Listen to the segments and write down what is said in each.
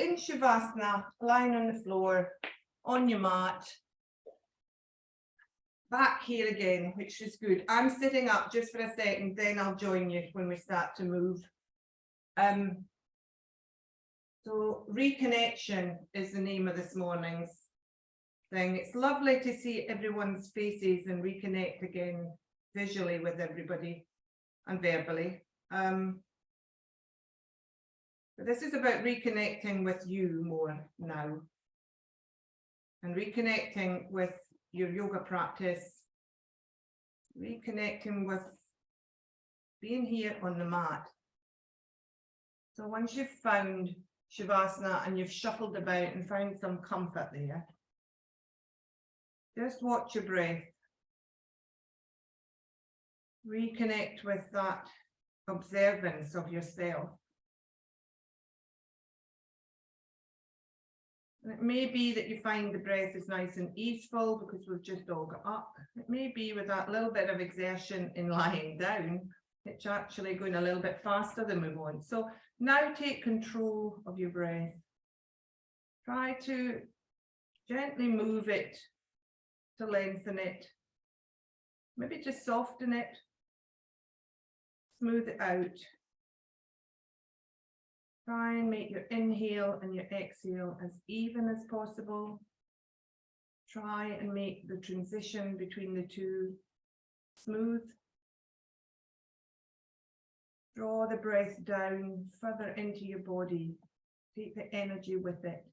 in Shavasana, lying on the floor, on your mat, back here again, which is good. I'm sitting up just for a second, then I'll join you when we start to move. So reconnection is the name of this morning's thing. It's lovely to see everyone's faces and reconnect again visually with everybody and verbally. But this is about reconnecting with you more now and reconnecting with your yoga practice, reconnecting with being here on the mat. So once you've found Shavasana and you've shuffled about and found some comfort there, just watch your breath. Reconnect with that observance of yourself. And it may be that you find the breath is nice and easeful because we've just all got up. It may be with that little bit of exertion in lying down, it's actually going a little bit faster than we want. So now take control of your breath. Try to gently move it, to lengthen it. Maybe just soften it, smooth it out. Try and make your inhale and your exhale as even as possible. Try and make the transition between the two smooth. Draw the breath down further into your body. Take the energy with it.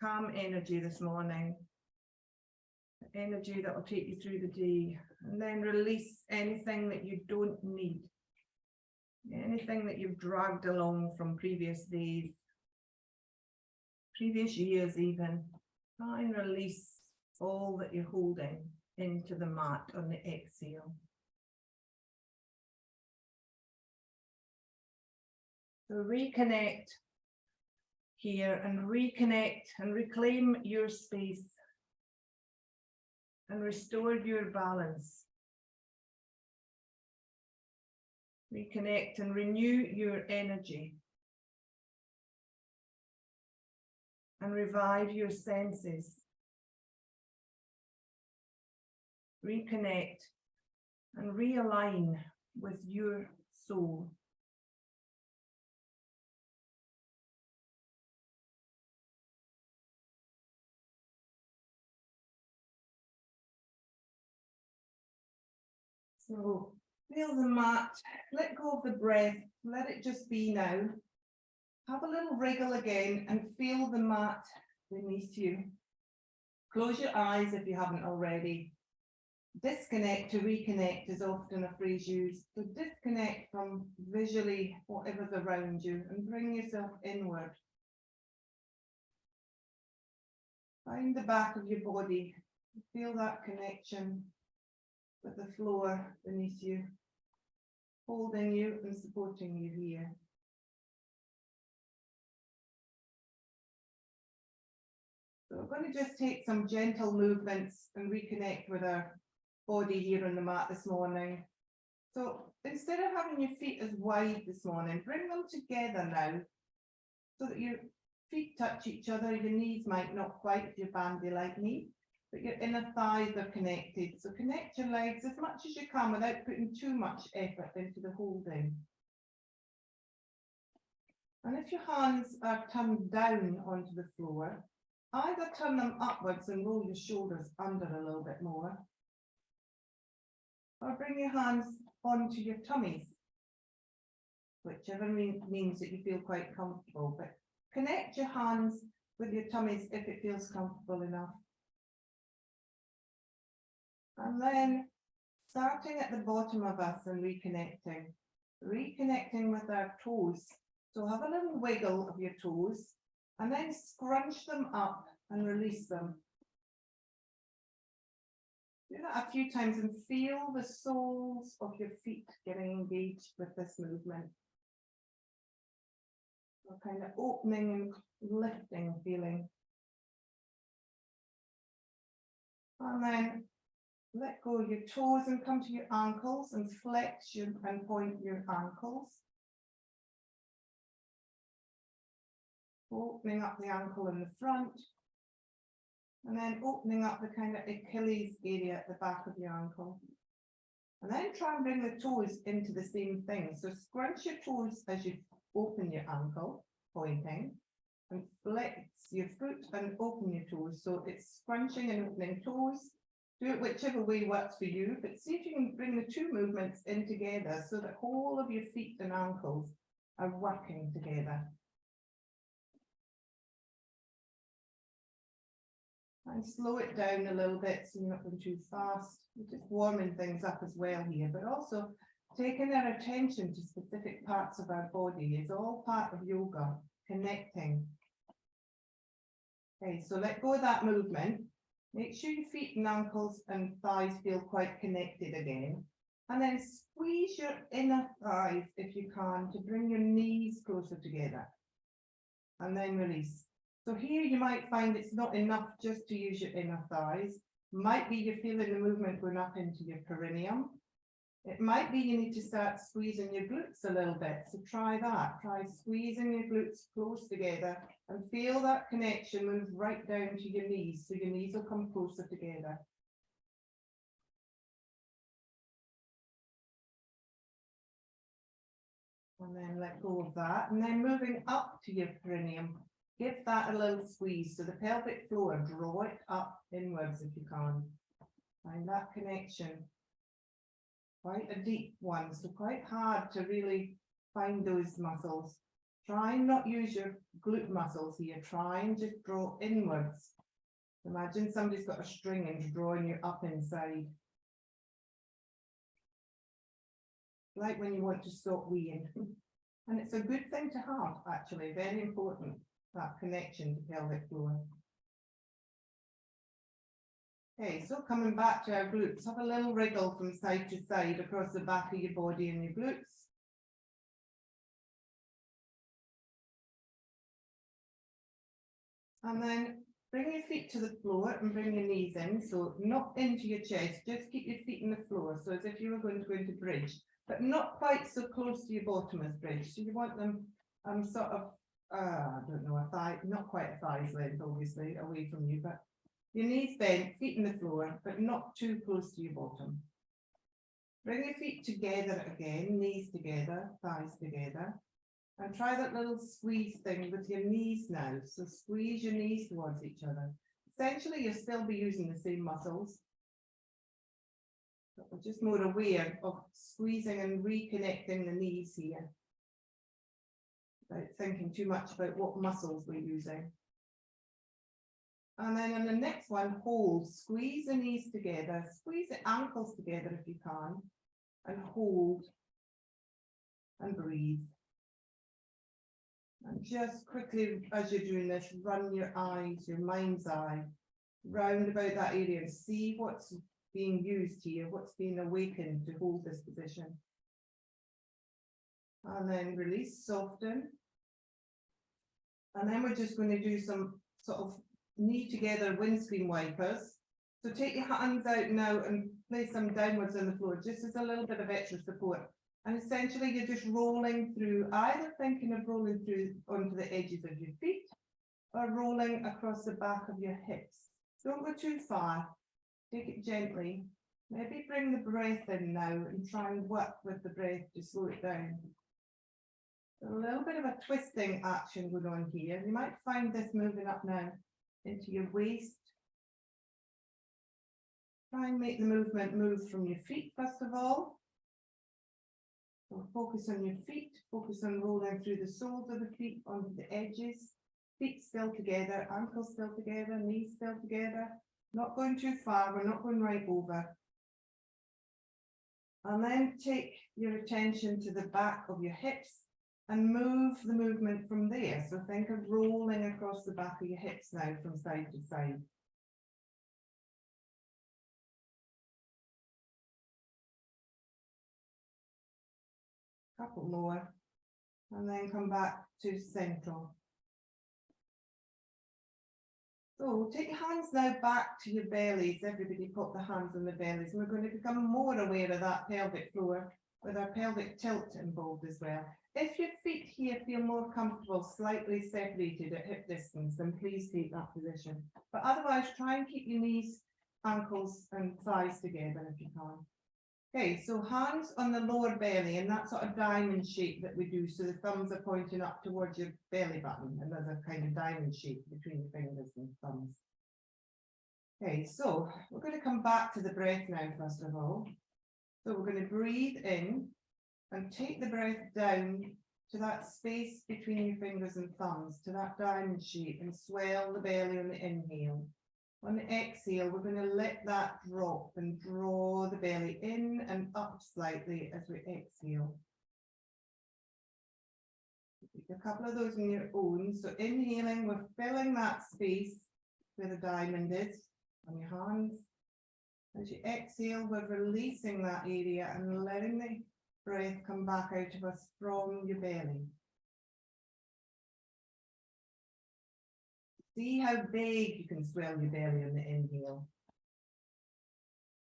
Calm energy this morning. The energy that will take you through the day. And then release anything that you don't need. Anything that you've dragged along from previous days, previous years even. Try and release all that you're holding into the mat on the exhale. So reconnect here and reconnect and reclaim your space and restore your balance. Reconnect and renew your energy and revive your senses. Reconnect and realign with your soul. So feel the mat, let go of the breath, let it just be now. Have a little wriggle again and feel the mat beneath you. Close your eyes if you haven't already. Disconnect to reconnect is often a phrase used. So disconnect from visually whatever's around you and bring yourself inward. Find the back of your body. Feel that connection with the floor beneath you, holding you and supporting you here. So we're going to just take some gentle movements and reconnect with our body here on the mat this morning. So instead of having your feet as wide this morning, bring them together now so that your feet touch each other. Your knees might not quite if you're bandy-like knee, but your inner thighs are connected. So connect your legs as much as you can without putting too much effort into the holding. And if your hands are turned down onto the floor, either turn them upwards and roll your shoulders under a little bit more, or bring your hands onto your tummies, whichever means that you feel quite comfortable. But connect your hands with your tummies if it feels comfortable enough. And then starting at the bottom of us and reconnecting with our toes. So have a little wiggle of your toes and then scrunch them up and release them. Do that a few times and feel the soles of your feet getting engaged with this movement. So kind of opening and lifting feeling. And then let go of your toes and come to your ankles and flex and point your ankles. Opening up the ankle in the front. And then opening up the kind of Achilles area at the back of your ankle. And then try and bring the toes into the same thing. So scrunch your toes as you open your ankle, pointing, and flex your foot and open your toes. So it's scrunching and opening toes. Do it whichever way works for you, but see if you can bring the two movements in together so that all of your feet and ankles are working together. And slow it down a little bit so you're not going too fast. We're just warming things up as well here, but also taking our attention to specific parts of our body is all part of yoga, connecting. Okay, so let go of that movement. Make sure your feet and ankles and thighs feel quite connected again. And then squeeze your inner thighs if you can to bring your knees closer together. And then release. So here you might find it's not enough just to use your inner thighs. Might be you're feeling the movement going up into your perineum. It might be you need to start squeezing your glutes a little bit. So try that. Try squeezing your glutes close together and feel that connection move right down to your knees. So your knees will come closer together. And then let go of that. And then moving up to your perineum. Give that a little squeeze. So the pelvic floor, draw it up inwards if you can. Find that connection. Quite a deep one, so quite hard to really find those muscles. Try and not use your glute muscles here. Try and just draw inwards. Imagine somebody's got a string and drawing you up inside. Like when you want to stop weeing. And it's a good thing to have, actually, very important. That connection to pelvic floor. Okay, so coming back to our glutes, have a little wriggle from side to side across the back of your body and your glutes. And then bring your feet to the floor and bring your knees in, so not into your chest, just keep your feet in the floor, so as if you were going to go into bridge, but not quite so close to your bottom as bridge. So you want them sort of I don't know, a thigh, not quite a thigh's length, obviously, away from you, but your knees bent, feet in the floor, but not too close to your bottom. Bring your feet together again, knees together, thighs together, and try that little squeeze thing with your knees now. So squeeze your knees towards each other. Essentially, you'll still be using the same muscles, but we're just more aware of squeezing and reconnecting the knees here. Without thinking too much about what muscles we're using. And then in the next one, hold, squeeze the knees together, squeeze the ankles together if you can, and hold, and breathe. And just quickly, as you're doing this, run your eyes, your mind's eye, round about that area and see what's being used here, what's being awakened to hold this position. And then release, soften. And then we're just going to do some sort of knee together windscreen wipers. So take your hands out now and place them downwards on the floor, just as a little bit of extra support. And essentially you're just rolling through, either thinking of rolling through onto the edges of your feet or rolling across the back of your hips. Don't go too far. Take it gently. Maybe bring the breath in now and try and work with the breath to slow it down. A little bit of a twisting action going on here. You might find this moving up now into your waist. Try and make the movement move from your feet first of all. So focus on your feet, focus on rolling through the soles of the feet onto the edges. Feet still together, ankles still together, knees still together. Not going too far, we're not going right over. And then take your attention to the back of your hips and move the movement from there. So think of rolling across the back of your hips now from side to side. Couple more, and then come back to central. So take your hands now back to your bellies. Everybody put the hands on the bellies. And we're going to become more aware of that pelvic floor with our pelvic tilt involved as well. if your feet here feel more comfortable, slightly separated at hip distance, then please take that position. But otherwise, try and keep your knees, ankles, and thighs together if you can. Okay, so hands on the lower belly, and that sort of diamond shape that we do. So the thumbs are pointing up towards your belly button, and there's a kind of diamond shape between the fingers and thumbs. Okay, so we're going to come back to the breath now, first of all. So we're going to breathe in and take the breath down to that space between your fingers and thumbs, to that diamond shape, and swell the belly on the inhale. On the exhale, we're going to let that drop and draw the belly in and up slightly as we exhale. Take a couple of those on your own. So inhaling, we're filling that space where the diamond is on your hands. As you exhale, we're releasing that area and letting the breath come back out of us from your belly. See how big you can swell your belly on the inhale.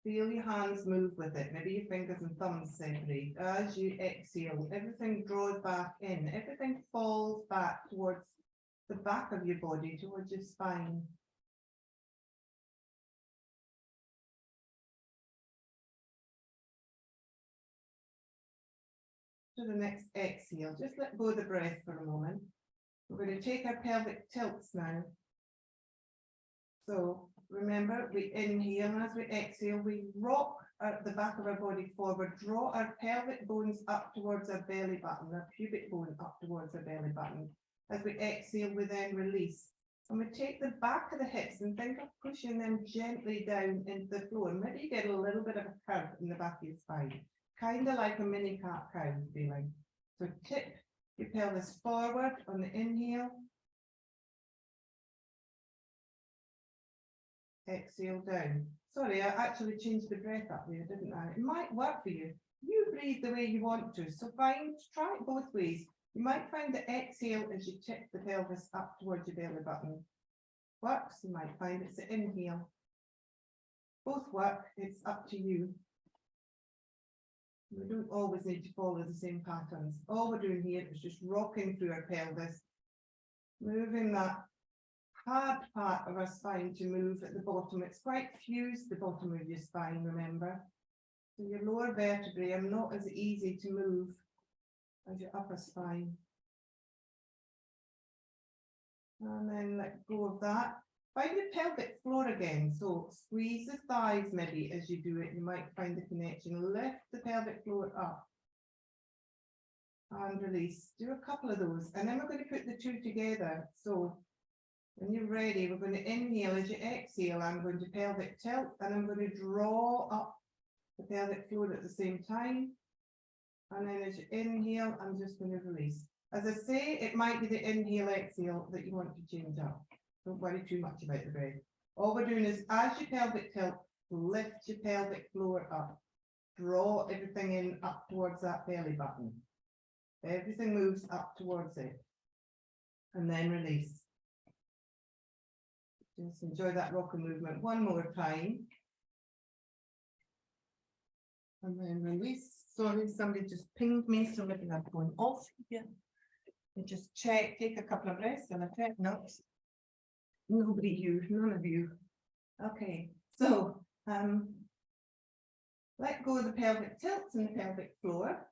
Feel your hands move with it. Maybe your fingers and thumbs separate. As you exhale, everything draws back in. Everything falls back towards the back of your body, towards your spine. To the next exhale, just let go of the breath for a moment. We're going to take our pelvic tilts now. So remember, we inhale, and as we exhale, we rock at the back of our body forward, draw our pelvic bones up towards our belly button, our pubic bone up towards our belly button. As we exhale, we then release. And we take the back of the hips and think of pushing them gently down into the floor. Maybe you get a little bit of a curve in the back of your spine, kind of like a mini cat-cow feeling. So tip your pelvis forward on the inhale. Exhale down. Sorry, I actually changed the breath up there, didn't I? It might work for you. You breathe the way you want to. So try it both ways. You might find the exhale as you tip the pelvis up towards your belly button works. You might find it's the inhale. Both work. It's up to you. We don't always need to follow the same patterns. All we're doing here is just rocking through our pelvis, moving that hard part of our spine to move at the bottom. It's quite fused, the bottom of your spine, remember. So your lower vertebrae are not as easy to move as your upper spine. And then let go of that. Find the pelvic floor again. So squeeze the thighs maybe as you do it. You might find the connection. Lift the pelvic floor up. And release. Do a couple of those. And then we're going to put the two together. So when you're ready, we're going to inhale. As you exhale, I'm going to pelvic tilt. And I'm going to draw up the pelvic floor at the same time. And then as you inhale, I'm just going to release. As I say, it might be the inhale, exhale that you want to change up. Don't worry too much about the breath. All we're doing is, as your pelvic tilt, lift your pelvic floor up. Draw everything in up towards that belly button. Everything moves up towards it. And then release. Just enjoy that rocking movement one more time. And then release. Sorry, somebody just pinged me, so maybe I'm going off here. And just check, take a couple of breaths and a check. No, nobody, you, none of you. Okay, so let go of the pelvic tilts and the pelvic floor.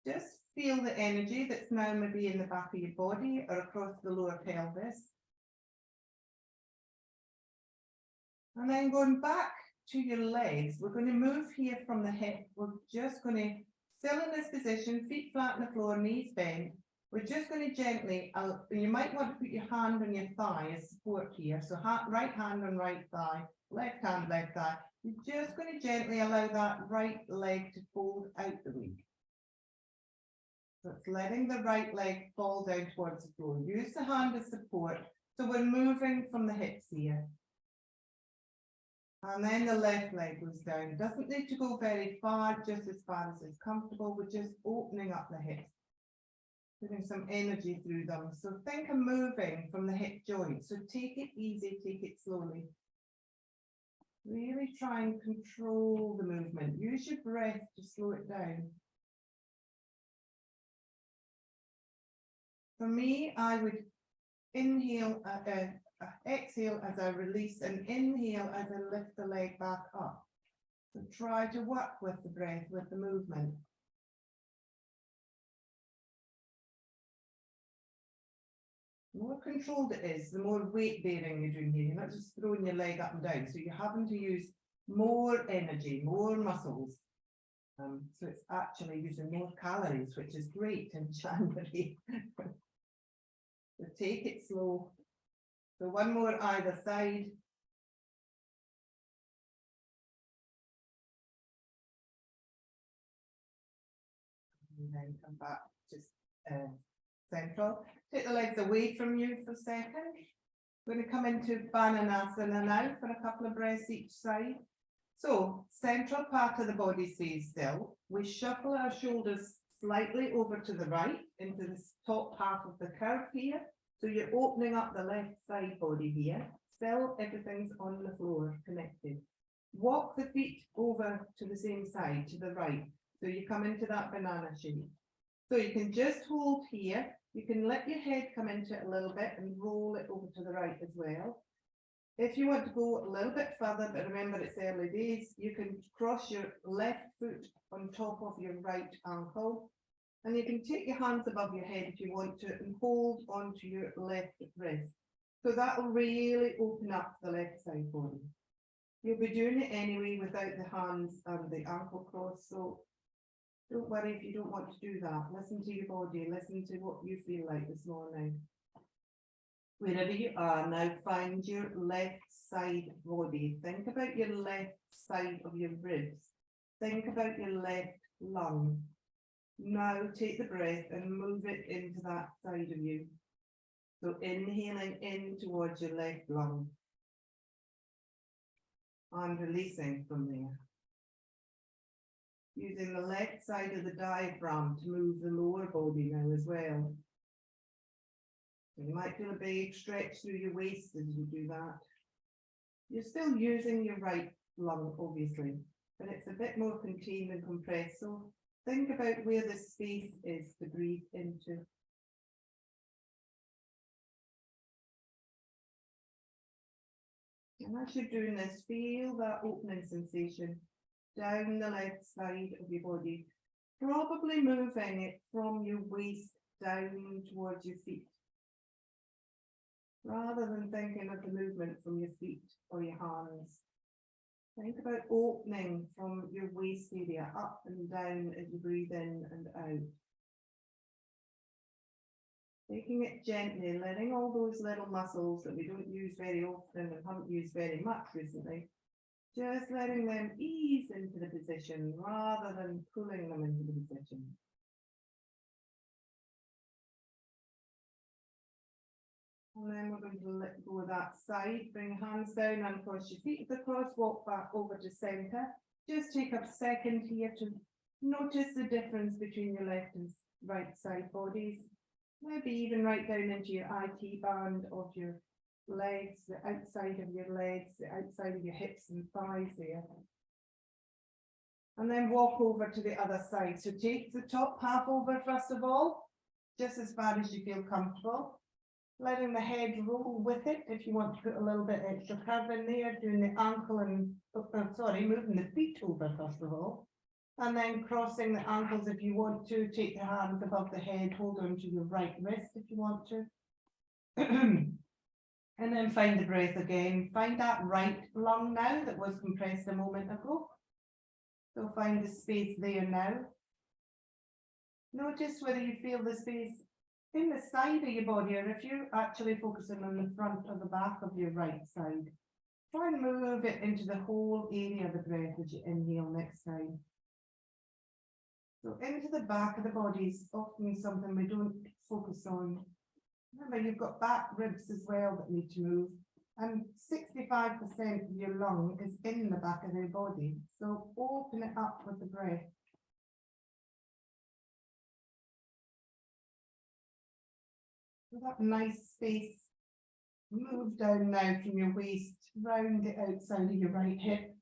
Just feel the energy that's now maybe in the back of your body or across the lower pelvis. And then going back to your legs, we're going to move here from the hip. We're just going to, still in this position, feet flat on the floor, knees bent. We're just going to gently, you might want to put your hand on your thigh as support here. So right hand on right thigh, left hand, left thigh. You're just going to gently allow that right leg to fold out the way. So it's letting the right leg fall down towards the floor. Use the hand as support. So we're moving from the hips here. And then the left leg goes down. It doesn't need to go very far, just as far as it's comfortable. We're just opening up the hips, putting some energy through them. So think of moving from the hip joint. So take it easy, take it slowly. Really try and control the movement. Use your breath to slow it down. For me, I would inhale, exhale as I release, and inhale as I lift the leg back up. So try to work with the breath, with the movement. The more controlled it is, the more weight bearing you're doing here. You're not just throwing your leg up and down. So you're having to use more energy, more muscles. So it's actually using more calories, which is great in January. So take it slow. So one more either side. And then come back just central. Take the legs away from you for a second. We're going to come into Pranayama now for a couple of breaths each side. So central part of the body stays still. We shuffle our shoulders slightly over to the right into this top half of the curve here. So you're opening up the left side body here. Still, everything's on the floor, connected. Walk the feet over to the same side, to the right. So you come into that banana shape. So you can just hold here. You can let your head come into it a little bit and roll it over to the right as well. If you want to go a little bit further, but remember it's early days, you can cross your left foot on top of your right ankle. And you can take your hands above your head if you want to and hold onto your left wrist. So that will really open up the left side body. You'll be doing it anyway without the hands and the ankle cross. So don't worry if you don't want to do that. Listen to your body, listen to what you feel like this morning. Wherever you are now, find your left side body. Think about your left side of your ribs. Think about your left lung. Now take the breath and move it into that side of you. So inhaling in towards your left lung. And releasing from there. Using the left side of the diaphragm to move the lower body now as well. You might feel a big stretch through your waist as you do that. You're still using your right lung, obviously, but it's a bit more contained and compressed. So think about where the space is to breathe into. And as you're doing this, feel that opening sensation down the left side of your body, probably moving it from your waist down towards your feet. Rather than thinking of the movement from your feet or your hands, think about opening from your waist area up and down as you breathe in and out. Taking it gently, letting all those little muscles that we don't use very often and haven't used very much recently, just letting them ease into the position rather than pulling them into the position. And then we're going to let go of that side, bring hands down and cross your feet across, walk back over to centre. Just take a second here to notice the difference between your left and right side bodies. Maybe even right down into your IT band of your legs, the outside of your legs, the outside of your hips and thighs there. And then walk over to the other side. So take the top half over first of all, just as far as you feel comfortable. Letting the head roll with it if you want to put a little bit extra curve in there, doing the ankle and, moving the feet over first of all. And then crossing the ankles if you want to, take the hands above the head, hold on to your right wrist if you want to. And then find the breath again. Find that right lung now that was compressed a moment ago. So find the space there now. Notice whether you feel the space in the side of your body, or if you're actually focusing on the front or the back of your right side. Try and move it into the whole area of the breath as you inhale next time. So into the back of the body is often something we don't focus on. Remember, you've got back ribs as well that need to move, and 65% of your lung is in the back of the body. So open it up with the breath. That nice space. Move down now from your waist, round the outside of your right hip.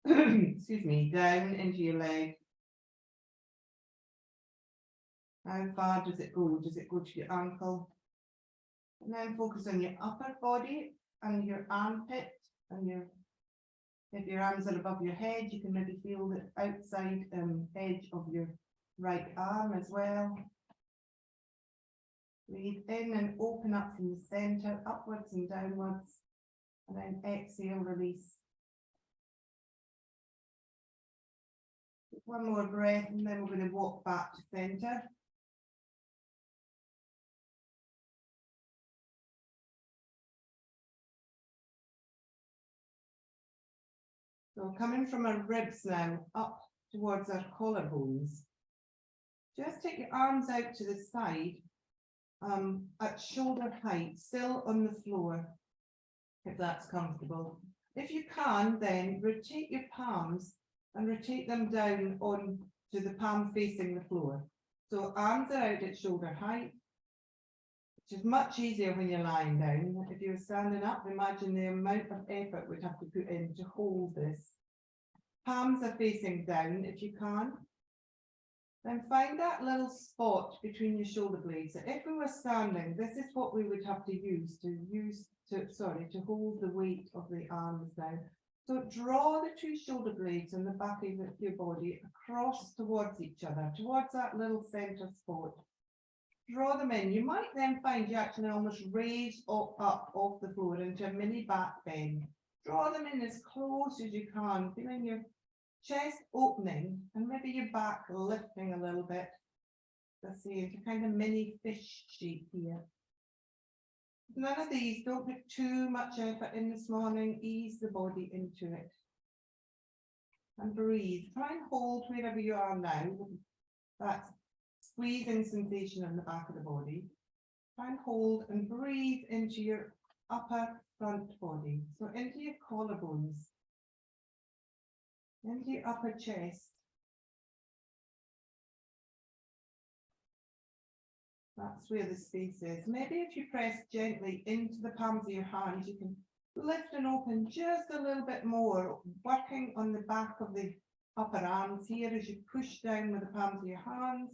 Excuse me, down into your leg. How far does it go? Does it go to your ankle? And then focus on your upper body and your armpit and your, if your arms are above your head, you can maybe feel the outside edge of your right arm as well. Breathe in and open up from the center, upwards and downwards, and then exhale, release. One more breath, and then we're going to walk back to center. So coming from our ribs now, up towards our collarbones. Just take your arms out to the side, at shoulder height, still on the floor, if that's comfortable. If you can, then rotate your palms and rotate them down on to the palm facing the floor. So arms are out at shoulder height, which is much easier when you're lying down. If you're standing up, imagine the amount of effort we'd have to put in to hold this. Palms are facing down if you can. Then find that little spot between your shoulder blades. So if we were standing, this is what we would have to use to hold the weight of the arms down. So draw the two shoulder blades on the back of your body across towards each other, towards that little center spot. Draw them in. You might then find you actually almost raise up off the floor into a mini back bend. Draw them in as close as you can, feeling your chest opening and maybe your back lifting a little bit. Let's see, it's a kind of mini fish shape here. None of these, don't put too much effort in this morning, ease the body into it. And breathe. Try and hold wherever you are now. That squeezing sensation in the back of the body. Try and hold and breathe into your upper front body. So into your collarbones. Into your upper chest. That's where the space is. Maybe if you press gently into the palms of your hands, you can lift and open just a little bit more, working on the back of the upper arms here as you push down with the palms of your hands.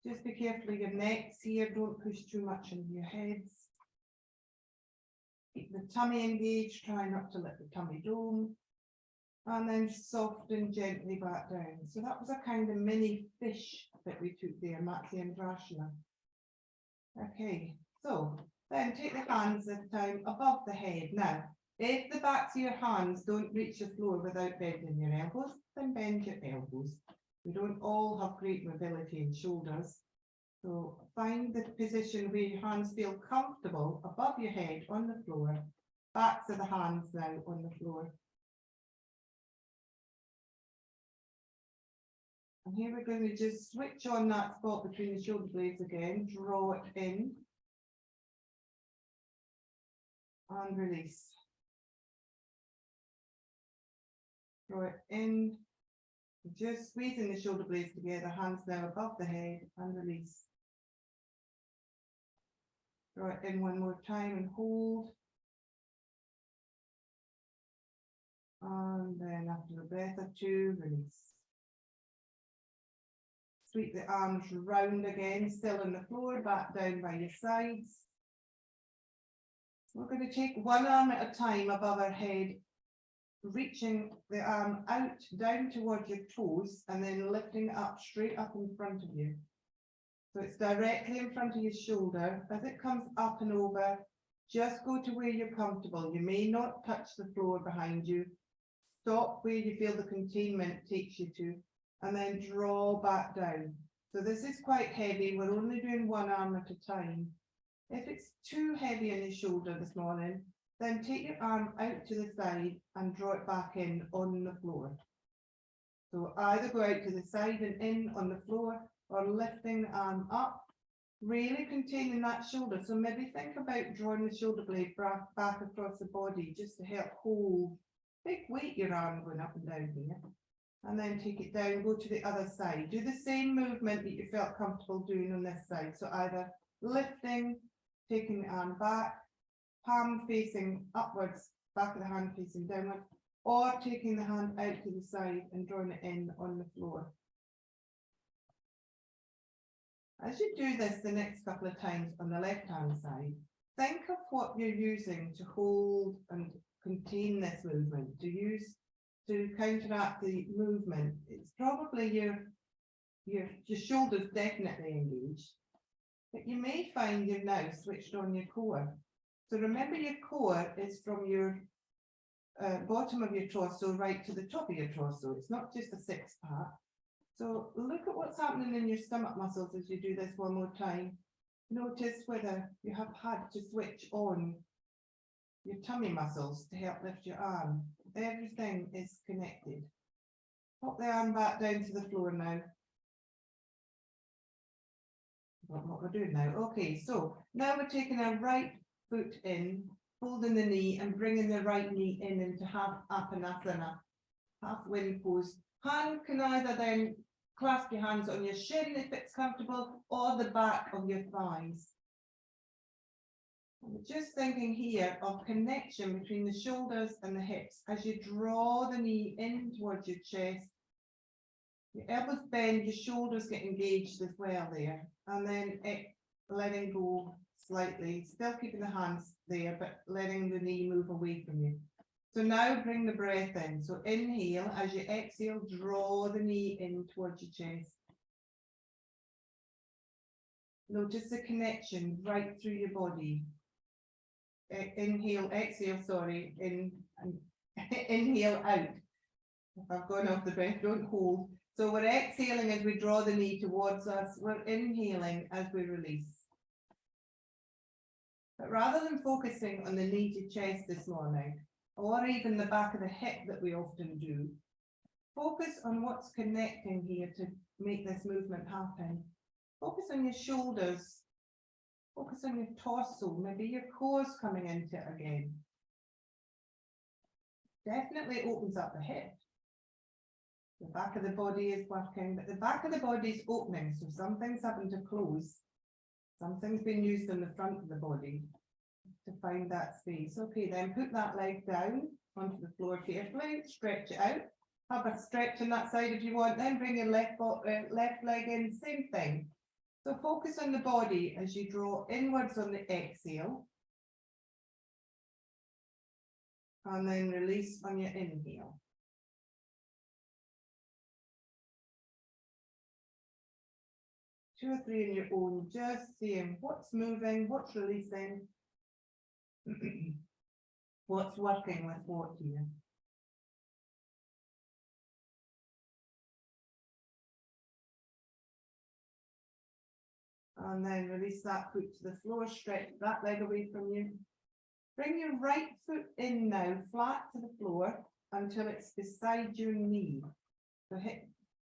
Just be careful of your necks here, don't push too much into your heads. Keep the tummy engaged, try not to let the tummy dome. And then soften gently back down. So that was a kind of mini fish that we took there, Matsya and Drashana. Okay, so then take the hands this time above the head. Now, if the backs of your hands don't reach the floor without bending your elbows, then bend your elbows. We don't all have great mobility in shoulders. So find the position where your hands feel comfortable above your head on the floor. Backs of the hands now on the floor. And here we're going to just switch on that spot between the shoulder blades again, draw it in and release. Draw it in, just squeezing the shoulder blades together, hands now above the head and release. Draw it in one more time and hold. And then after a breath or two, release. Sweep the arms round again, still on the floor, back down by your sides. We're going to take one arm at a time above our head, reaching the arm out, down towards your toes, and then lifting it up, straight up in front of you. So it's directly in front of your shoulder. As it comes up and over, just go to where you're comfortable. You may not touch the floor behind you. Stop where you feel the containment takes you to, and then draw back down. So this is quite heavy. We're only doing one arm at a time. If it's too heavy on your shoulder this morning, then take your arm out to the side and draw it back in on the floor. So either go out to the side and in on the floor, or lifting the arm up, really containing that shoulder. So maybe think about drawing the shoulder blade back across the body just to help hold. Big weight your arm going up and down here. And then take it down, go to the other side. Do the same movement that you felt comfortable doing on this side. So either lifting, taking the arm back, palm facing upwards, back of the hand facing downwards, or taking the hand out to the side and drawing it in on the floor. As you do this the next couple of times on the left-hand side, think of what you're using to hold and contain this movement, to counteract the movement. It's probably your shoulders definitely engaged, but you may find you've now switched on your core. So remember, your core is from your bottom of your torso right to the top of your torso. It's not just a six-pack. So look at what's happening in your stomach muscles as you do this one more time. Notice whether you have had to switch on your tummy muscles to help lift your arm. Everything is connected. Pop the arm back down to the floor now. What we're doing now. Okay, so now we're taking our right foot in, holding the knee and bringing the right knee in into half Asana, half wind pose. Hand can either then clasp your hands on your shin if it's comfortable, or the back of your thighs. And we're just thinking here of connection between the shoulders and the hips as you draw the knee in towards your chest. Your elbows bend, your shoulders get engaged as well there, and then letting go slightly, still keeping the hands there, but letting the knee move away from you. So now bring the breath in. So inhale, as you exhale, draw the knee in towards your chest. Notice the connection right through your body. Inhale, exhale, sorry, inhale out. If I've gone off the breath, don't hold. So we're exhaling as we draw the knee towards us. We're inhaling as we release. But rather than focusing on the knee to chest this morning, or even the back of the hip that we often do, focus on what's connecting here to make this movement happen. Focus on your shoulders. Focus on your torso. Maybe your core's coming into it again. Definitely opens up the hip. The back of the body is working, but the back of the body is opening, so something's having to close. Something's been used on the front of the body to find that space. Okay, then put that leg down onto the floor carefully, stretch it out. Have a stretch on that side if you want, then bring your left leg in, same thing. So focus on the body as you draw inwards on the exhale. And then release on your inhale. Two or three on your own, just seeing what's moving, what's releasing, what's working with what here. And then release that foot to the floor, stretch that leg away from you. Bring your right foot in now, flat to the floor, until it's beside your knee. So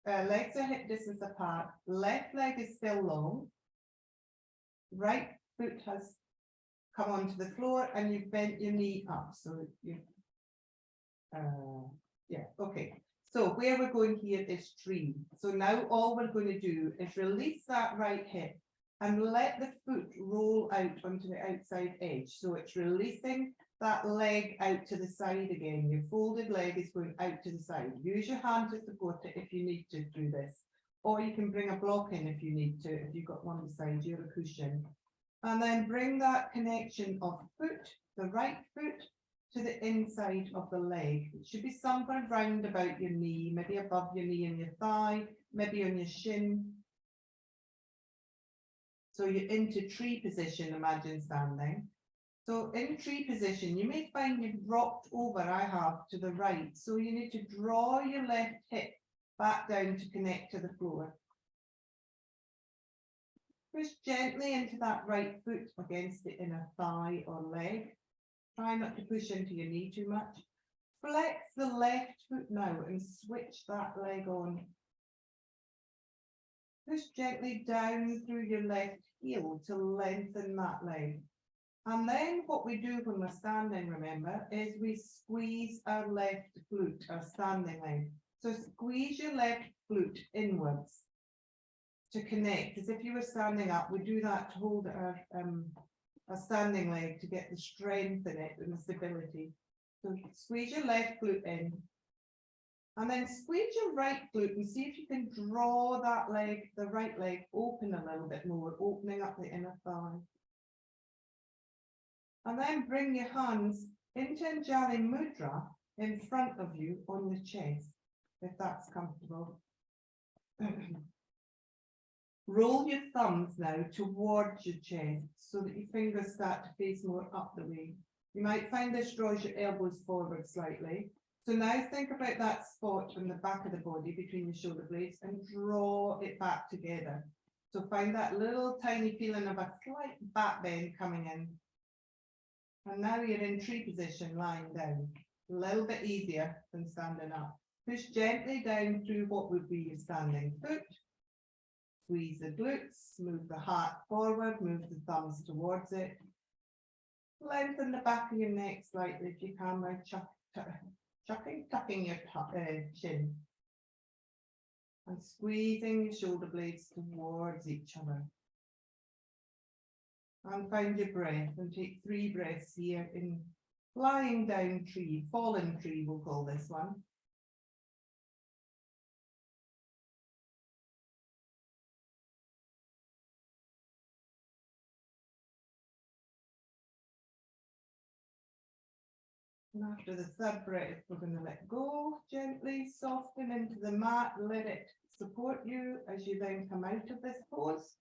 legs are hip distance apart, left leg is still long, right foot has come onto the floor and you've bent your knee up. So you, yeah, okay. So where we're going here is tree. So now all we're going to do is release that right hip and let the foot roll out onto the outside edge. So it's releasing that leg out to the side again. Your folded leg is going out to the side. Use your hand to support it if you need to do this. Or you can bring a block in if you need to, if you've got one beside you, or a cushion. And then bring that connection of foot, the right foot, to the inside of the leg. It should be somewhere round about your knee, maybe above your knee and your thigh, maybe on your shin. So you're into tree position, imagine standing. So in tree position, you may find you've rocked over, I have, to the right. So you need to draw your left hip back down to connect to the floor. Push gently into that right foot against the inner thigh or leg. Try not to push into your knee too much. Flex the left foot now and switch that leg on. Push gently down through your left heel to lengthen that leg. And then what we do when we're standing, remember, is we squeeze our left glute, our standing leg. So squeeze your left glute inwards to connect, as if you were standing up. We do that to hold our standing leg to get the strength in it and the stability. So squeeze your left glute in. And then squeeze your right glute and see if you can draw that leg, the right leg, open a little bit more, opening up the inner thigh. And then bring your hands into Anjali Mudra in front of you on the chest, if that's comfortable. Roll your thumbs now towards your chest so that your fingers start to face more up the way. You might find this draws your elbows forward slightly. So now think about that spot on the back of the body between your shoulder blades and draw it back together. So find that little tiny feeling of a slight back bend coming in. And now you're in tree position, lying down. A little bit easier than standing up. Push gently down through what would be your standing foot. Squeeze the glutes, move the heart forward, move the thumbs towards it. Lengthen the back of your neck slightly if you can by tucking your chin. And squeezing your shoulder blades towards each other. And find your breath and take 3 breaths here in lying down tree, fallen tree we'll call this one. And after the 3rd breath, we're going to let go gently, soften into the mat, let it support you as you then come out of this pose.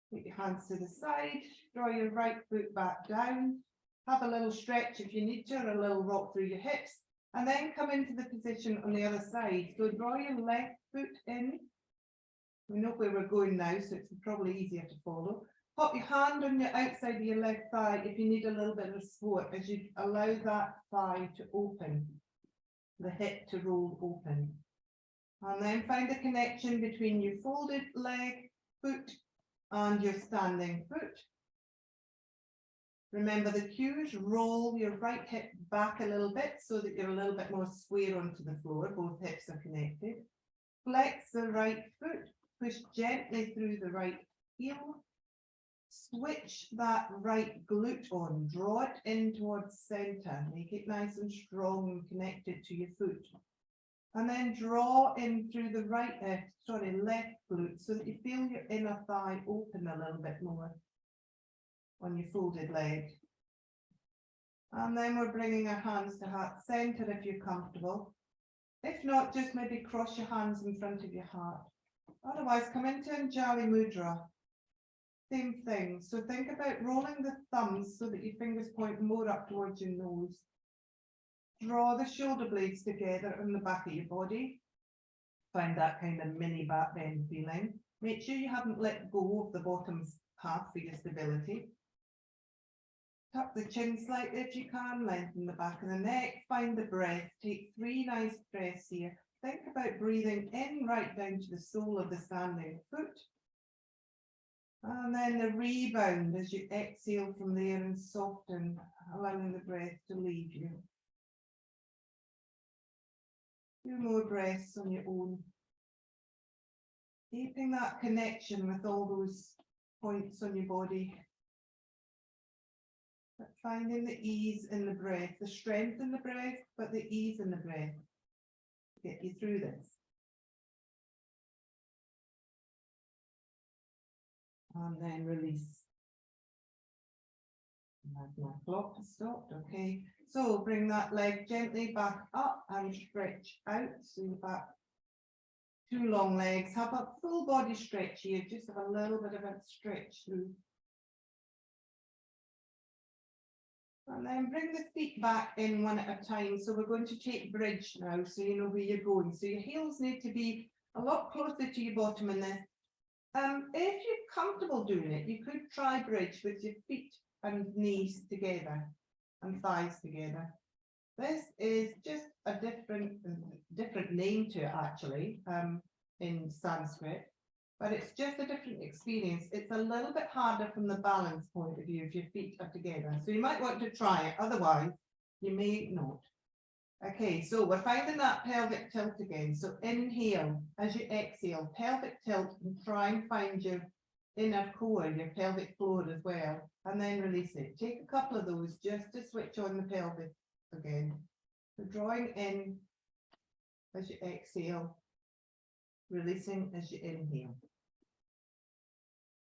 Put your hands to the side, draw your right foot back down, have a little stretch if you need to, or a little rock through your hips, and then come into the position on the other side. So draw your left foot in. We know where we're going now, so it's probably easier to follow. Pop your hand on the outside of your left thigh if you need a little bit of support as you allow that thigh to open, the hip to roll open. And then find the connection between your folded leg, foot, and your standing foot. Remember the cues, roll your right hip back a little bit so that you're a little bit more square onto the floor, both hips are connected. Flex the right foot, push gently through the right heel. Switch that right glute on, draw it in towards center, make it nice and strong and connected to your foot. And then draw in through the left glute so that you feel your inner thigh open a little bit more on your folded leg. And then we're bringing our hands to heart center if you're comfortable. If not, just maybe cross your hands in front of your heart. Otherwise, come into Anjali Mudra. Same thing. So think about rolling the thumbs so that your fingers point more up towards your nose. Draw the shoulder blades together on the back of your body. Find that kind of mini back bend feeling. Make sure you haven't let go of the bottom half for your stability. Tuck the chin slightly if you can, lengthen the back of the neck, find the breath. Take 3 nice breaths here. Think about breathing in right down to the sole of the standing foot. And then the rebound as you exhale from there and soften, allowing the breath to leave you. 2 more breaths on your own. Keeping that connection with all those points on your body. But finding the ease in the breath, the strength in the breath, but the ease in the breath to get you through this. And then release. My clock has stopped, okay. So bring that leg gently back up and stretch out. So you're back 2 long legs. Have a full body stretch here. Just have a little bit of a stretch through. And then bring the feet back in one at a time. So we're going to take bridge now, so you know where you're going. So your heels need to be a lot closer to your bottom in this. If you're comfortable doing it, you could try bridge with your feet and knees together and thighs together. This is just a different name to it actually, in Sanskrit, but it's just a different experience. It's a little bit harder from the balance point of view if your feet are together. So you might want to try it, otherwise you may not. Okay, so we're finding that pelvic tilt again. So inhale, as you exhale, pelvic tilt, and try and find your inner core, your pelvic floor as well, and then release it. Take a couple of those just to switch on the pelvis again. So drawing in as you exhale, releasing as you inhale.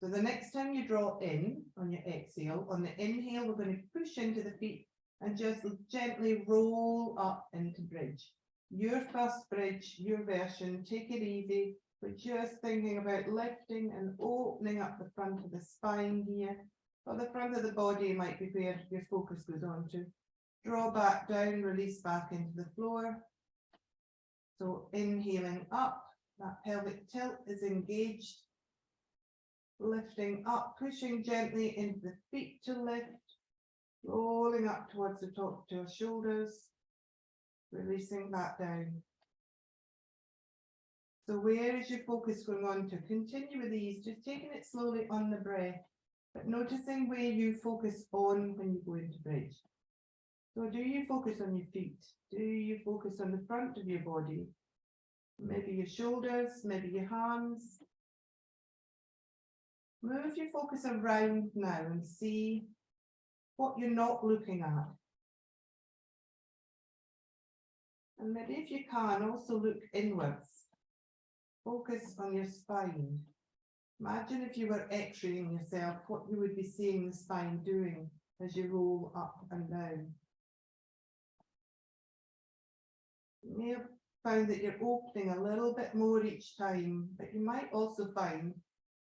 So the next time you draw in on your exhale, on the inhale, we're going to push into the feet and just gently roll up into bridge. Your first bridge, your version, take it easy. We're just thinking about lifting and opening up the front of the spine here, or the front of the body might be where your focus goes on to. Draw back down, release back into the floor. So inhaling up, that pelvic tilt is engaged. Lifting up, pushing gently into the feet to lift, rolling up towards the top to our shoulders, releasing back down. So where is your focus going on to? Continue with these, just taking it slowly on the breath, but noticing where you focus on when you go into bridge. So do you focus on your feet? Do you focus on the front of your body? Maybe your shoulders, maybe your hands. Move your focus around now and see what you're not looking at. And maybe if you can, also look inwards. Focus on your spine. Imagine if you were x-raying yourself, what you would be seeing the spine doing as you roll up and down. You may have found that you're opening a little bit more each time, but you might also find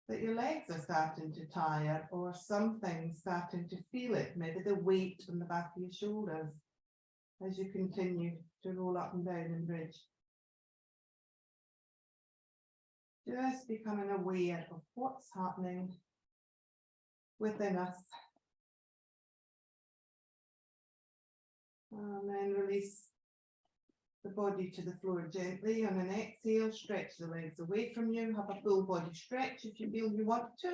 that your legs are starting to tire or something starting to feel it, maybe the weight on the back of your shoulders as you continue to roll up and down and bridge. Just becoming aware of what's happening within us. And then release the body to the floor gently. On an exhale, stretch the legs away from you. Have a full body stretch if you feel you want to.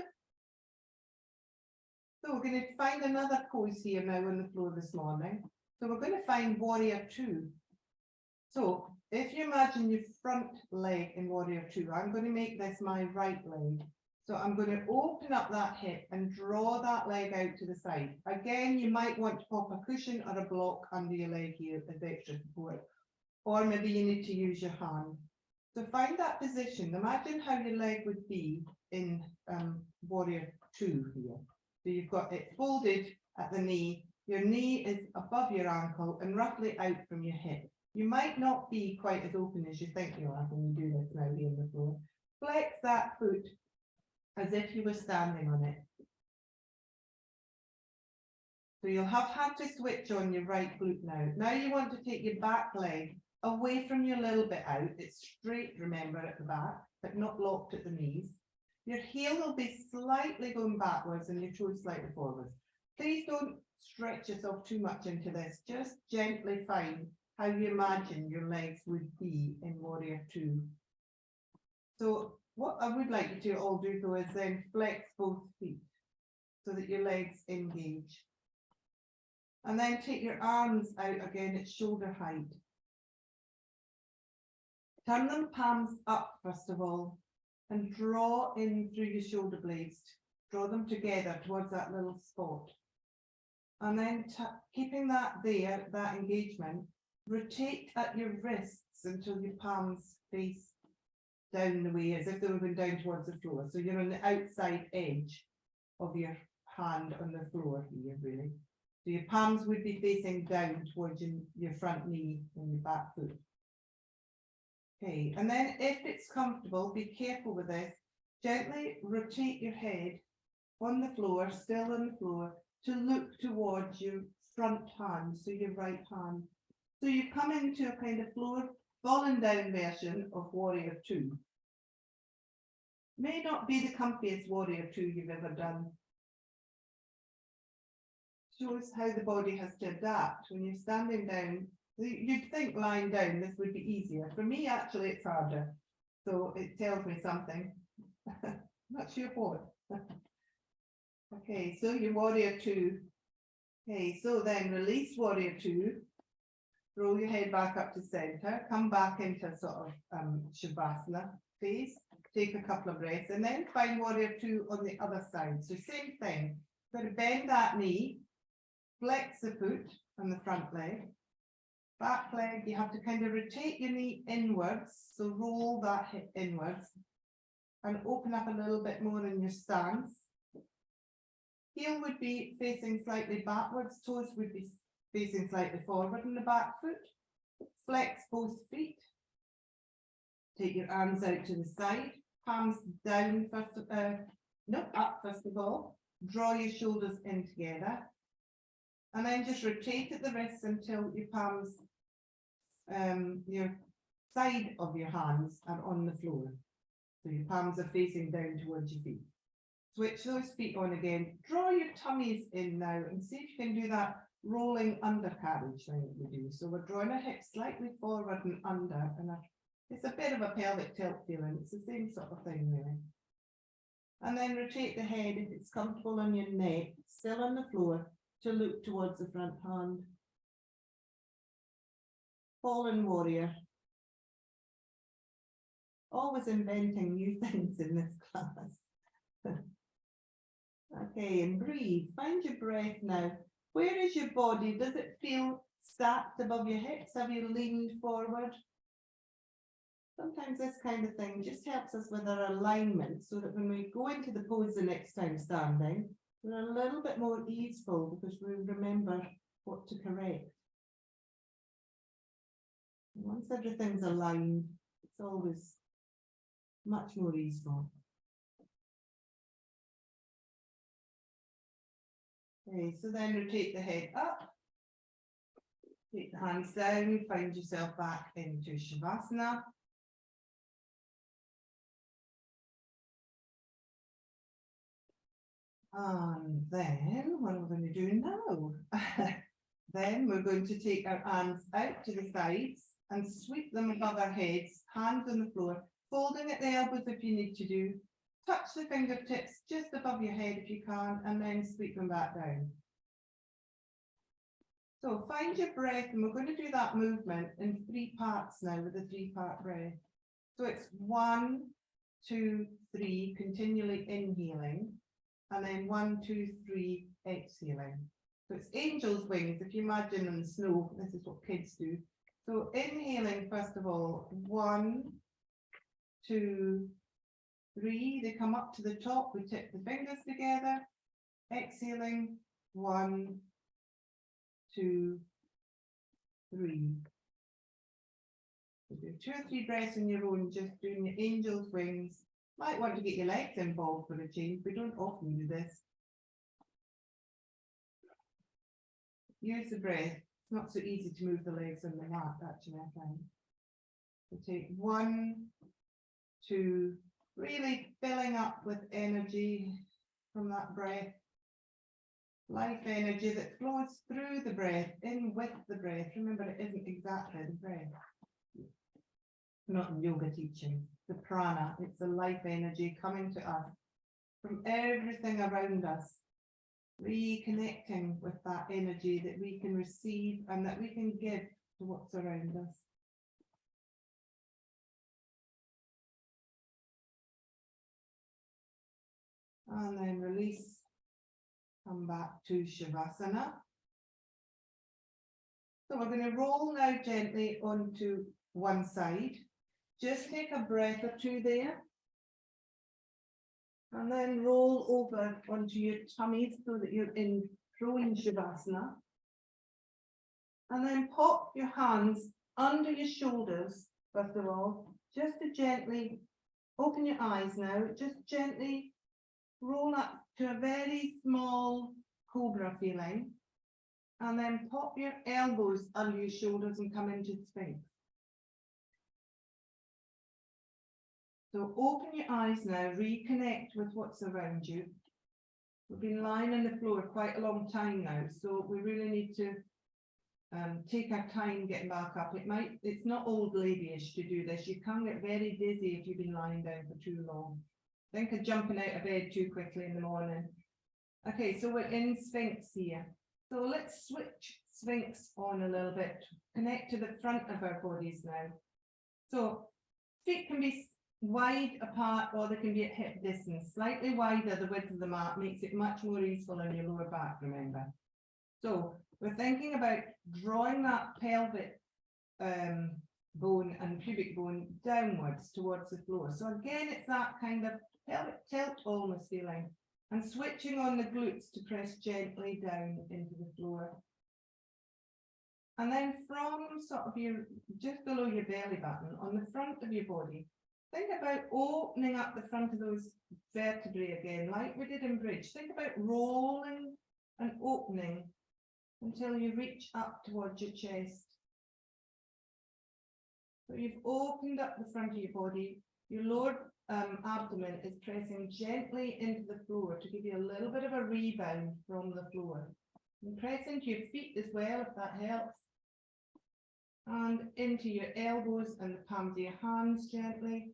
So we're going to find another pose here now on the floor this morning. So we're going to find Warrior Two. So if you imagine your front leg in Warrior Two, I'm going to make this my right leg. So I'm going to open up that hip and draw that leg out to the side. Again, you might want to pop a cushion or a block under your leg here as extra support. Or maybe you need to use your hand. So find that position. Imagine how your leg would be in Warrior Two here. So you've got it folded at the knee. Your knee is above your ankle and roughly out from your hip. You might not be quite as open as you think you are when you do this now here on the floor. Flex that foot as if you were standing on it. So you'll have had to switch on your right glute now. Now you want to take your back leg away from you a little bit out. It's straight, remember, at the back, but not locked at the knees. Your heel will be slightly going backwards and your toes slightly forwards. Please don't stretch yourself too much into this. Just gently find how you imagine your legs would be in Warrior Two. So what I would like you to all do though is then flex both feet so that your legs engage. And then take your arms out again at shoulder height. Turn them palms up first of all and draw in through your shoulder blades. Draw them together towards that little spot. And then keeping that there, that engagement, rotate at your wrists until your palms face down the way as if they were going down towards the floor. So you're on the outside edge of your hand on the floor here, really. So your palms would be facing down towards your front knee and your back foot. Okay, and then if it's comfortable, be careful with this. Gently rotate your head on the floor, still on the floor, to look towards your front hand, so your right hand. So you've come into a kind of floor fallen down version of Warrior Two. May not be the comfiest Warrior Two you've ever done. Shows how the body has to adapt when you're standing down. You'd think lying down this would be easier. For me, actually, it's harder. So it tells me something. Not sure what. Okay, so your Warrior Two. Okay, so then release Warrior Two. Roll your head back up to center. Come back into sort of Shavasana phase. Take a couple of breaths and then find Warrior Two on the other side. So same thing. Got to bend that knee. Flex the foot on the front leg. Back leg, you have to kind of rotate your knee inwards, so roll that hip inwards and open up a little bit more in your stance. Heel would be facing slightly backwards, toes would be facing slightly forward in the back foot. Flex both feet. Take your arms out to the side, palms down up first of all. Draw your shoulders in together. And then just rotate at the wrists until your palms, your side of your hands are on the floor. So your palms are facing down towards your feet. Switch those feet on again. Draw your tummies in now and see if you can do that rolling undercarriage thing that we do. So we're drawing our hips slightly forward and under, and it's a bit of a pelvic tilt feeling. It's the same sort of thing, really. And then rotate the head if it's comfortable on your neck, still on the floor, to look towards the front hand. Fallen warrior. Always inventing new things in this class. Okay, and breathe. Find your breath now. Where is your body? Does it feel stacked above your hips? Have you leaned forward? Sometimes this kind of thing just helps us with our alignment so that when we go into the pose the next time standing, we're a little bit more easeful because we remember what to correct. Once everything's aligned, it's always much more easeful. Okay, so then rotate the head up, take the hands down, find yourself back into Shavasana. And then what are we going to do now? Then we're going to take our arms out to the sides and sweep them above our heads, hands on the floor, folding at the elbows if you need to do. Touch the fingertips just above your head if you can, and then sweep them back down. So find your breath, and we're going to do that movement in 3 parts now with a 3-part breath. So it's 1, 2, 3, continually inhaling, and then 1, 2, 3, exhaling. So it's angel's wings. If you imagine in the snow, this is what kids do. So inhaling, first of all, 1, 2, 3, they come up to the top, we tip the fingers together. Exhaling, 1, 2, 3. So do 2 or 3 breaths on your own, just doing your angel's wings. Might want to get your legs involved for a change. We don't often do this. Use the breath. It's not so easy to move the legs on the mat, actually, I find. So take 1, 2, really filling up with energy from that breath. Life energy that flows through the breath, in with the breath. Remember, it isn't exactly the breath. Not in yoga teaching. The prana, it's the life energy coming to us from everything around us. Reconnecting with that energy that we can receive and that we can give to what's around us. And then release, come back to Shavasana. So we're going to roll now gently onto one side. Just take a breath or 2 there. And then roll over onto your tummy so that you're in prone Shavasana. And then pop your hands under your shoulders, first of all, just to gently open your eyes now. Just gently roll up to a very small cobra feeling. And then pop your elbows under your shoulders and come into Sphinx. So open your eyes now, reconnect with what's around you. We've been lying on the floor quite a long time now, so we really need to take our time getting back up. It's not old ladyish to do this. You can get very dizzy if you've been lying down for too long. Think of jumping out of bed too quickly in the morning. Okay, so we're in Sphinx here. So let's switch Sphinx on a little bit, connect to the front of our bodies now. So feet can be wide apart or they can be at hip distance. Slightly wider, the width of the mat makes it much more easeful on your lower back, remember. So we're thinking about drawing that pelvic bone and pubic bone downwards towards the floor. So again, it's that kind of pelvic tilt almost feeling, and switching on the glutes to press gently down into the floor. And then from sort of just below your belly button, on the front of your body, think about opening up the front of those vertebrae again, like we did in bridge. Think about rolling and opening until you reach up towards your chest. So you've opened up the front of your body. Your lower abdomen is pressing gently into the floor to give you a little bit of a rebound from the floor. And press into your feet as well, if that helps. And into your elbows and the palms of your hands gently.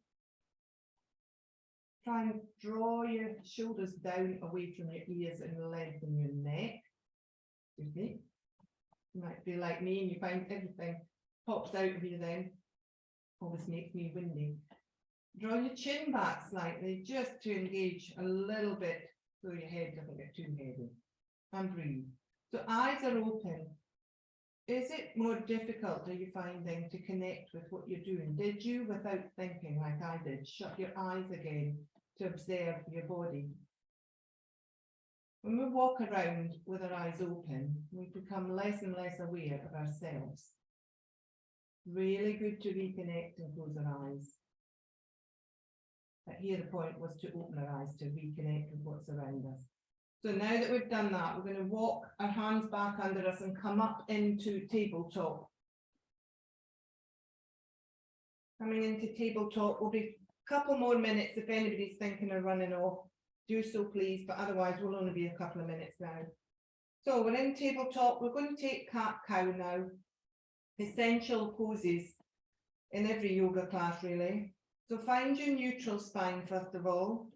Try and draw your shoulders down away from your ears and lengthen your neck. Excuse me. You might be like me and you find everything pops out of you then. Always makes me windy. Draw your chin back slightly just to engage a little bit so your head doesn't get too heavy. And breathe. So eyes are open. Is it more difficult, are you finding, to connect with what you're doing? Did you, without thinking like I did, shut your eyes again to observe your body? When we walk around with our eyes open, we become less and less aware of ourselves. Really good to reconnect and close our eyes. But here the point was to open our eyes to reconnect with what's around us. So now that we've done that, we're going to walk our hands back under us and come up into tabletop. Coming into tabletop will be a couple more minutes. If anybody's thinking of running off, do so please, but otherwise we'll only be a couple of minutes now. So we're in tabletop. We're going to take cat-cow now. Essential poses in every yoga class really. So find your neutral spine first of all.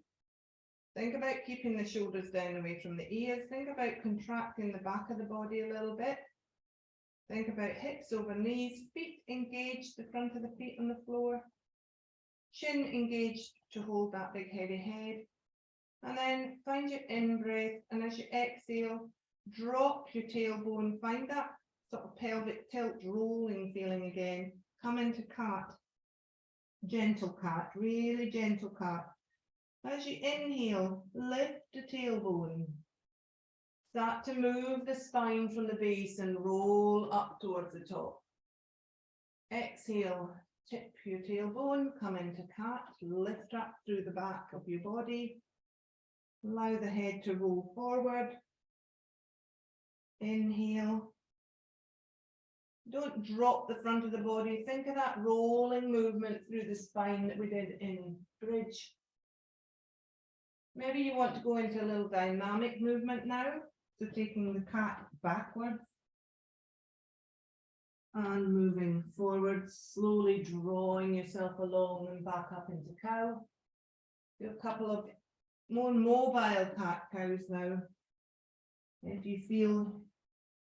Think about keeping the shoulders down away from the ears. Think about contracting the back of the body a little bit. Think about hips over knees, feet engaged, the front of the feet on the floor. Chin engaged to hold that big heavy head. And then find your in-breath, and as you exhale, drop your tailbone. Find that sort of pelvic tilt rolling feeling again. Come into cat. Gentle cat, really gentle cat. As you inhale, lift the tailbone. Start to move the spine from the base and roll up towards the top. Exhale, tip your tailbone, come into cat, lift up through the back of your body. Allow the head to roll forward. Inhale. Don't drop the front of the body. Think of that rolling movement through the spine that we did in bridge. Maybe you want to go into a little dynamic movement now. So taking the cat backwards and moving forward, slowly drawing yourself along and back up into cow. Do a couple of more mobile cat cows now, if you feel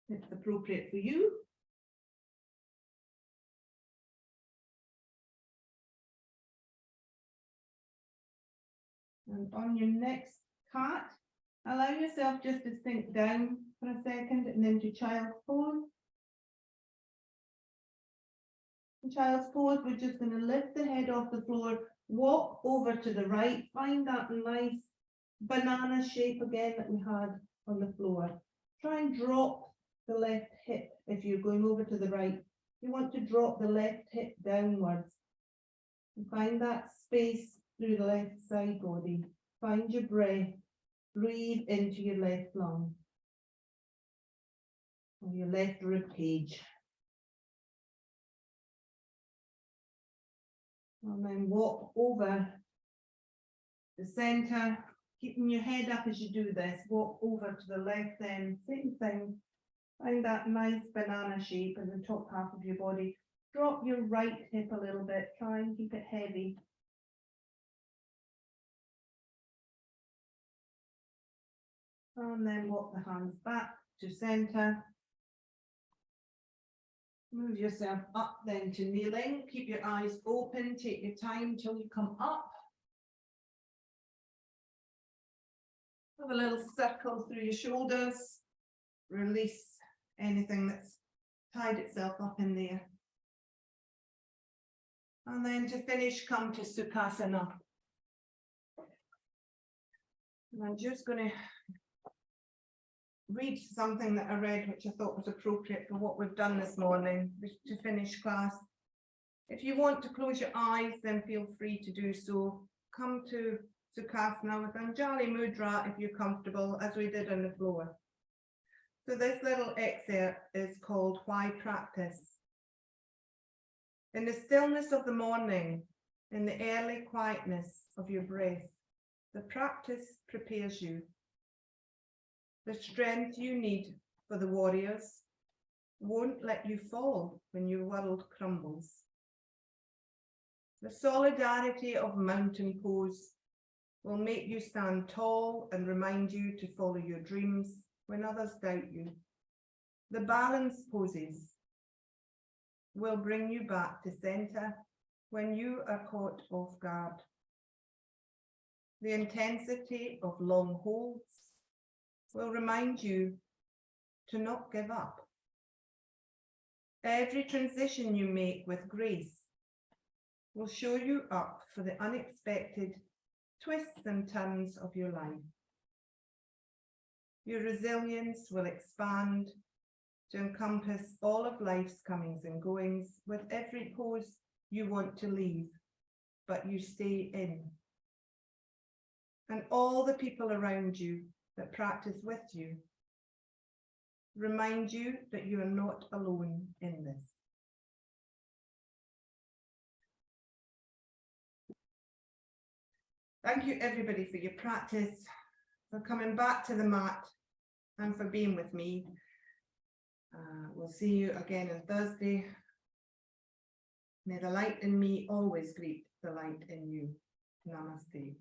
it's appropriate for you. And on your next cat, allow yourself just to sink down for a second and into child's pose. In child's pose, we're just going to lift the head off the floor, walk over to the right, find that nice banana shape again that we had on the floor. Try and drop the left hip if you're going over to the right. You want to drop the left hip downwards. And find that space through the left side body. Find your breath. Breathe into your left lung. Or your left rib cage. And then walk over the center, keeping your head up as you do this. Walk over to the left then, same thing. Find that nice banana shape in the top half of your body. Drop your right hip a little bit. Try and keep it heavy. And then walk the hands back to center. Move yourself up then to kneeling. Keep your eyes open. Take your time till you come up. Have a little circle through your shoulders. Release anything that's tied itself up in there. And then to finish, come to Sukhasana. And I'm just going to read something that I read, which I thought was appropriate for what we've done this morning to finish class. If you want to close your eyes, then feel free to do so. Come to Sukhasana with Anjali Mudra if you're comfortable, as we did on the floor. So this little excerpt is called Why Practice? In the stillness of the morning, in the early quietness of your breath, the practice prepares you. The strength you need for the warriors won't let you fall when your world crumbles. The solidarity of mountain pose will make you stand tall and remind you to follow your dreams when others doubt you. The balance poses will bring you back to center when you are caught off guard. The intensity of long holds will remind you to not give up. Every transition you make with grace will show you up for the unexpected twists and turns of your life. Your resilience will expand to encompass all of life's comings and goings with every pose you want to leave, but you stay in. And all the people around you that practice with you remind you that you are not alone in this. Thank you everybody for your practice, for coming back to the mat and for being with me. We'll see you again on Thursday. May the light in me always greet the light in you. Namaste.